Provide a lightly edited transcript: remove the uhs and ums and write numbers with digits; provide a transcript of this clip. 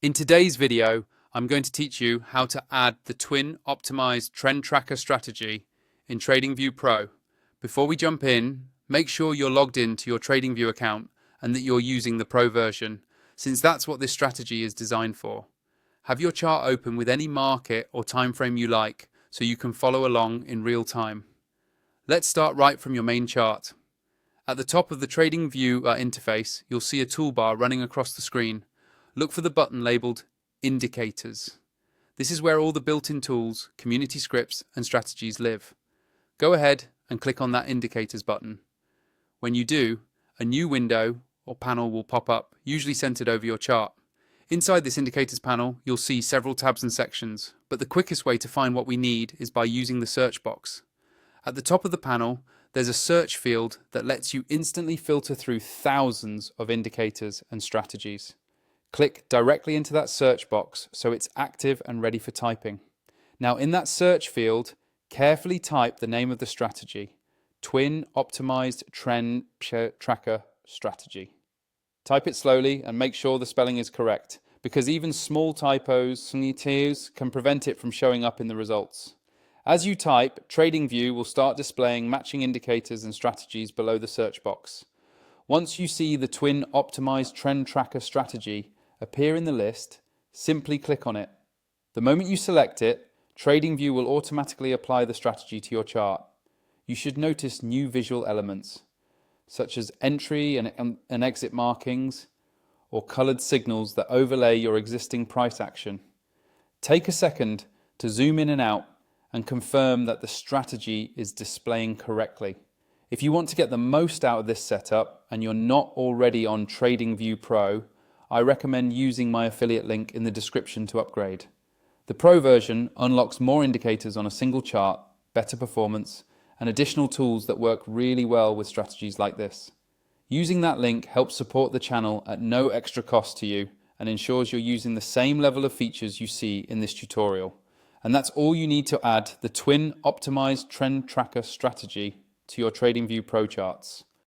In today's video, I'm going to teach you how to add the twin optimized trend tracker strategy in TradingView Pro. Before we jump in, make sure you're logged into your TradingView account and that you're using the Pro version, since that's what this strategy is designed for. Have your chart open with any market or time frame you like so you can follow along in real time. Let's start right from your main chart. At the top of the TradingView interface, you'll see a toolbar running across the screen. Look for the button labeled Indicators. This is where all the built-in tools, community scripts, and strategies live. Go ahead and click on that Indicators button. When you do, a new window or panel will pop up, usually centered over your chart. Inside this Indicators panel, you'll see several tabs and sections, but the quickest way to find what we need is by using the search box. At the top of the panel, there's a search field that lets you instantly filter through thousands of indicators and strategies. Click directly into that search box so it's active and ready for typing. Now in that search field, carefully type the name of the strategy, Twin Optimized Trend Tracker Strategy. Type it slowly and make sure the spelling is correct, because even small typos can prevent it from showing up in the results. As you type, TradingView will start displaying matching indicators and strategies below the search box. Once you see the Twin Optimized Trend Tracker Strategy appear in the list, simply click on it. The moment you select it, TradingView will automatically apply the strategy to your chart. You should notice new visual elements, such as entry and exit markings, or colored signals that overlay your existing price action. Take a second to zoom in and out and confirm that the strategy is displaying correctly. If you want to get the most out of this setup and you're not already on TradingView Pro, I recommend using my affiliate link in the description to upgrade. The Pro version unlocks more indicators on a single chart, better performance, and additional tools that work really well with strategies like this. Using that link helps support the channel at no extra cost to you and ensures you're using the same level of features you see in this tutorial. And that's all you need to add the Twin Optimized Trend Tracker strategy to your TradingView Pro charts.